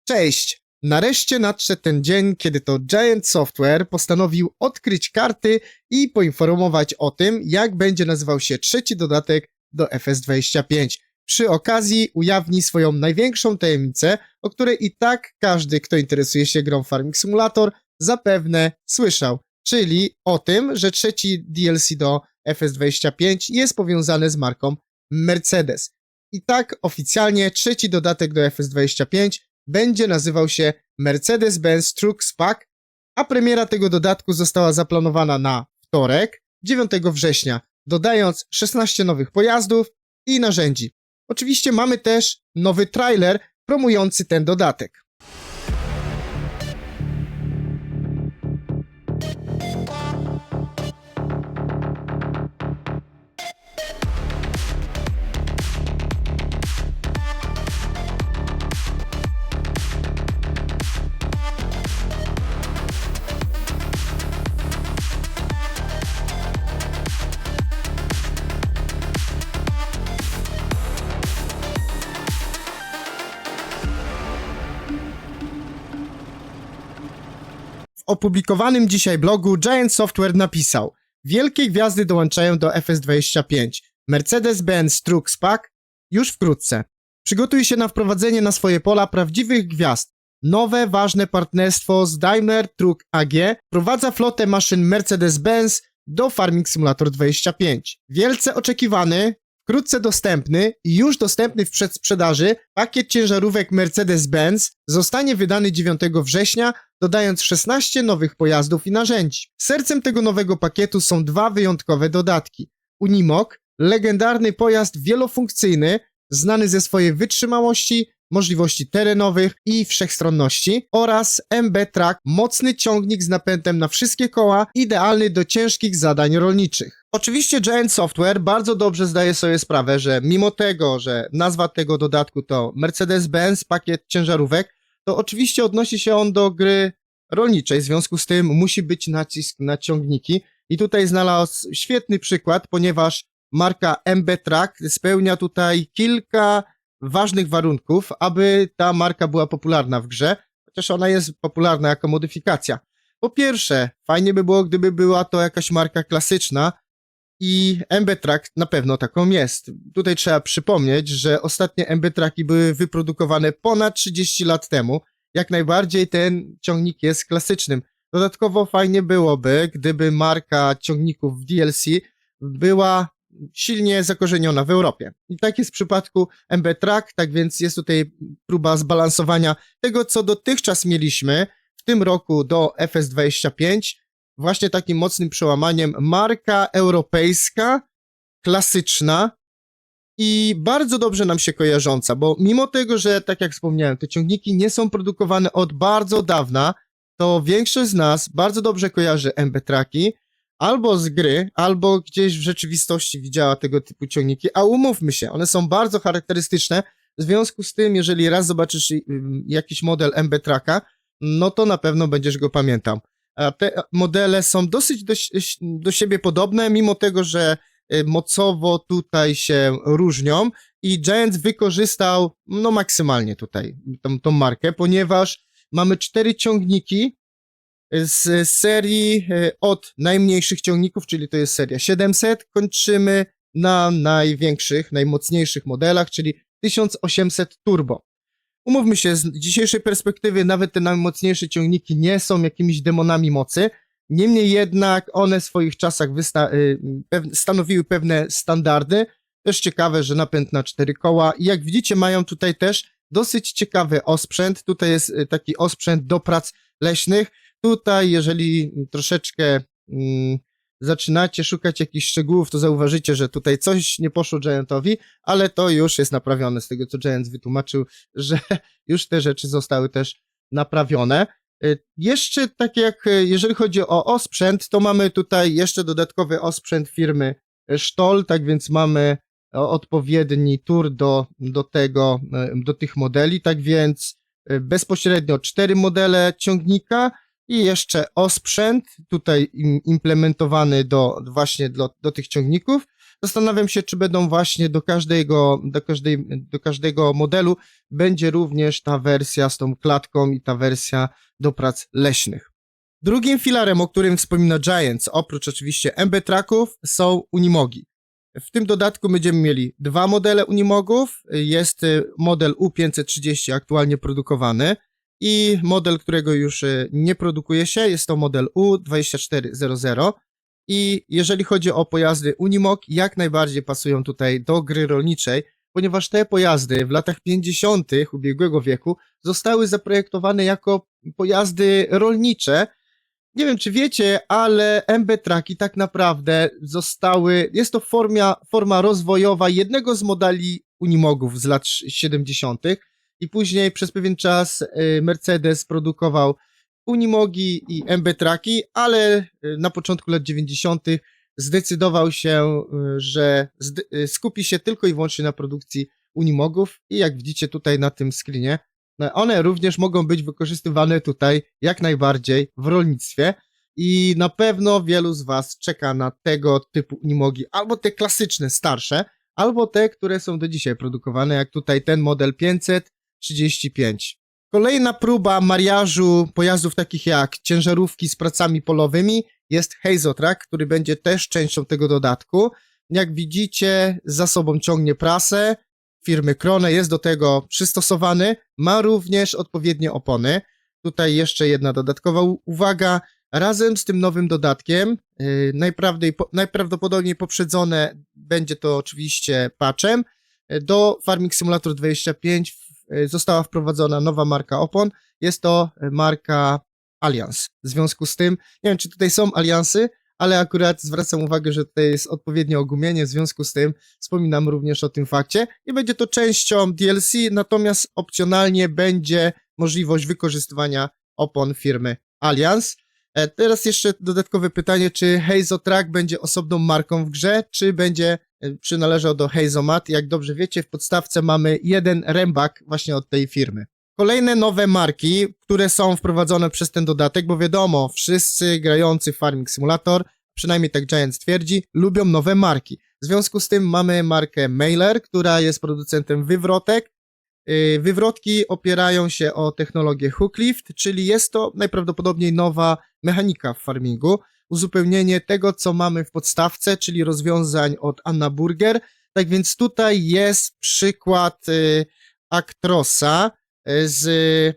Cześć! Nareszcie nadszedł ten dzień, kiedy to Giant Software postanowił odkryć karty i poinformować o tym, jak będzie nazywał się trzeci dodatek do FS25. Przy okazji ujawni swoją największą tajemnicę, o której i tak każdy, kto interesuje się grą Farming Simulator, zapewne słyszał. Czyli o tym, że trzeci DLC do FS25 jest powiązany z marką Mercedes. I tak oficjalnie trzeci dodatek do FS25 będzie nazywał się Mercedes-Benz Trucks Pack, a premiera tego dodatku została zaplanowana na wtorek, 9 września, dodając 16 nowych pojazdów i narzędzi. Oczywiście mamy też nowy trailer promujący ten dodatek. W opublikowanym dzisiaj blogu Giant Software napisał: wielkie gwiazdy dołączają do FS25. Mercedes-Benz Trucks Pack już wkrótce. Przygotuj się na wprowadzenie na swoje pola prawdziwych gwiazd. Nowe, ważne partnerstwo z Daimler Truck AG wprowadza flotę maszyn Mercedes-Benz do Farming Simulator 25. Wielce oczekiwany, wkrótce dostępny i już dostępny w przedsprzedaży pakiet ciężarówek Mercedes-Benz zostanie wydany 9 września, dodając 16 nowych pojazdów i narzędzi. Sercem tego nowego pakietu są dwa wyjątkowe dodatki. Unimog, legendarny pojazd wielofunkcyjny, znany ze swojej wytrzymałości, możliwości terenowych i wszechstronności, oraz MB Track, mocny ciągnik z napędem na wszystkie koła, idealny do ciężkich zadań rolniczych. Oczywiście Giant Software bardzo dobrze zdaje sobie sprawę, że mimo tego, że nazwa tego dodatku to Mercedes-Benz pakiet ciężarówek, to oczywiście odnosi się on do gry rolniczej, w związku z tym musi być nacisk na ciągniki i tutaj znalazł świetny przykład, ponieważ marka MB Track spełnia tutaj kilka ważnych warunków, aby ta marka była popularna w grze, chociaż ona jest popularna jako modyfikacja. Po pierwsze, fajnie by było, gdyby była to jakaś marka klasyczna i MB Track na pewno taką jest. Tutaj trzeba przypomnieć, że ostatnie MB Tracki były wyprodukowane ponad 30 lat temu. Jak najbardziej ten ciągnik jest klasycznym. Dodatkowo fajnie byłoby, gdyby marka ciągników w DLC była silnie zakorzeniona w Europie. I tak jest w przypadku MB Track, tak więc jest tutaj próba zbalansowania tego, co dotychczas mieliśmy w tym roku do FS25, właśnie takim mocnym przełamaniem marka europejska, klasyczna i bardzo dobrze nam się kojarząca, bo mimo tego, że tak jak wspomniałem, te ciągniki nie są produkowane od bardzo dawna, to większość z nas bardzo dobrze kojarzy MB Tracki, albo z gry, albo gdzieś w rzeczywistości widziała tego typu ciągniki, a umówmy się, one są bardzo charakterystyczne, w związku z tym, jeżeli raz zobaczysz jakiś model MB Tracka, no to na pewno będziesz go pamiętał. A te modele są dosyć do siebie podobne, mimo tego, że mocowo tutaj się różnią i Giant wykorzystał no maksymalnie tutaj tą markę, ponieważ mamy 4 ciągniki z serii od najmniejszych ciągników, czyli to jest seria 700, kończymy na największych, najmocniejszych modelach, czyli 1800 Turbo. Umówmy się, z dzisiejszej perspektywy nawet te najmocniejsze ciągniki nie są jakimiś demonami mocy, niemniej jednak one w swoich czasach stanowiły pewne standardy. Też ciekawe, że napęd na 4 koła i jak widzicie mają tutaj też dosyć ciekawy osprzęt. Tutaj jest taki osprzęt do prac leśnych. Tutaj, jeżeli troszeczkę zaczynacie szukać jakichś szczegółów, to zauważycie, że tutaj coś nie poszło Giantowi, ale to już jest naprawione z tego, co Giant wytłumaczył, że już te rzeczy zostały też naprawione. Jeszcze tak jak jeżeli chodzi o osprzęt, to mamy tutaj jeszcze dodatkowy osprzęt firmy Stoll, tak więc mamy odpowiedni tur do tych modeli, tak więc bezpośrednio 4 modele ciągnika i jeszcze osprzęt tutaj implementowany właśnie do tych ciągników. Zastanawiam się, czy będą właśnie do każdego modelu będzie również ta wersja z tą klatką i ta wersja do prac leśnych. Drugim filarem, o którym wspomina Giants, oprócz oczywiście MB Tracków, są Unimogi. W tym dodatku będziemy mieli dwa modele Unimogów. Jest model U530 aktualnie produkowany i model, którego już nie produkuje się, jest to model U2400. I jeżeli chodzi o pojazdy Unimog, jak najbardziej pasują tutaj do gry rolniczej, ponieważ te pojazdy w latach 50. ubiegłego wieku zostały zaprojektowane jako pojazdy rolnicze. Nie wiem, czy wiecie, ale MB Traki tak naprawdę jest to forma rozwojowa jednego z modeli Unimogów z lat 70. i później przez pewien czas Mercedes produkował Unimogi i MB Traki, ale na początku lat 90. zdecydował się, że skupi się tylko i wyłącznie na produkcji Unimogów i jak widzicie tutaj na tym screenie, one również mogą być wykorzystywane tutaj jak najbardziej w rolnictwie i na pewno wielu z Was czeka na tego typu Unimogi, albo te klasyczne, starsze, albo te, które są do dzisiaj produkowane, jak tutaj ten model 535. Kolejna próba mariażu pojazdów takich jak ciężarówki z pracami polowymi jest Hazotrack, który będzie też częścią tego dodatku. Jak widzicie, za sobą ciągnie prasę firmy Krone, jest do tego przystosowany, ma również odpowiednie opony. Tutaj jeszcze jedna dodatkowa uwaga, razem z tym nowym dodatkiem, najprawdopodobniej poprzedzone będzie to oczywiście patchem, do Farming Simulator 25 została wprowadzona nowa marka opon, jest to marka Alliance. W związku z tym, nie wiem czy tutaj są aliansy, ale akurat zwracam uwagę, że tutaj jest odpowiednie ogumienie, w związku z tym wspominam również o tym fakcie i będzie to częścią DLC, natomiast opcjonalnie będzie możliwość wykorzystywania opon firmy Alliance. Teraz jeszcze dodatkowe pytanie, czy Hazotrack będzie osobną marką w grze, czy będzie przynależał do Hazomat? Jak dobrze wiecie, w podstawce mamy jeden rembak właśnie od tej firmy. Kolejne nowe marki, które są wprowadzone przez ten dodatek, bo wiadomo, wszyscy grający Farming Simulator, przynajmniej tak Giants twierdzi, lubią nowe marki. W związku z tym mamy markę Mailer, która jest producentem wywrotek. Wywrotki opierają się o technologię Hooklift, czyli jest to najprawdopodobniej nowa mechanika w farmingu, uzupełnienie tego, co mamy w podstawce, czyli rozwiązań od Anna Burger. Tak więc tutaj jest przykład Actrosa z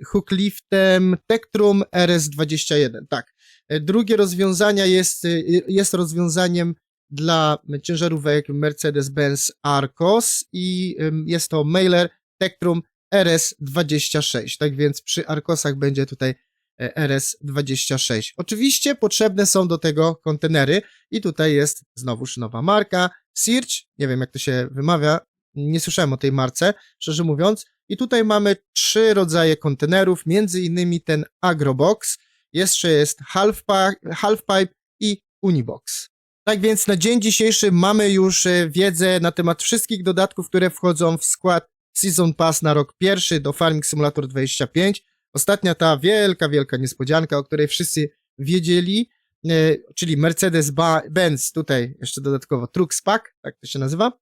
Hookliftem Tektrum RS21. Tak. Drugie rozwiązanie jest rozwiązaniem dla ciężarówek Mercedes-Benz Arcos i jest to Mailer Tektrum RS26. Tak więc przy Arcosach będzie tutaj RS26. Oczywiście potrzebne są do tego kontenery i tutaj jest znowuż nowa marka Search, nie wiem jak to się wymawia, nie słyszałem o tej marce, szczerze mówiąc. I tutaj mamy 3 rodzaje kontenerów, między innymi ten Agrobox, jeszcze jest Halfpipe i Unibox. Tak więc na dzień dzisiejszy mamy już wiedzę na temat wszystkich dodatków, które wchodzą w skład Season Pass na rok pierwszy do Farming Simulator 25. Ostatnia ta wielka niespodzianka, o której wszyscy wiedzieli, czyli Mercedes-Benz, tutaj jeszcze dodatkowo Trucks Pack, tak to się nazywa.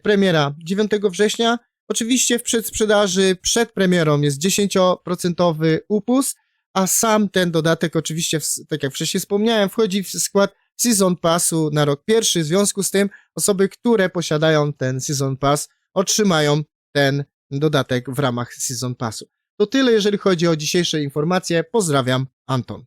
Premiera 9 września. Oczywiście w przedsprzedaży przed premierą jest 10% upust, a sam ten dodatek oczywiście, tak jak wcześniej wspomniałem, wchodzi w skład Season Passu na rok pierwszy. W związku z tym osoby, które posiadają ten Season Pass, otrzymają ten dodatek w ramach Season Passu. To tyle, jeżeli chodzi o dzisiejsze informacje. Pozdrawiam, Anton.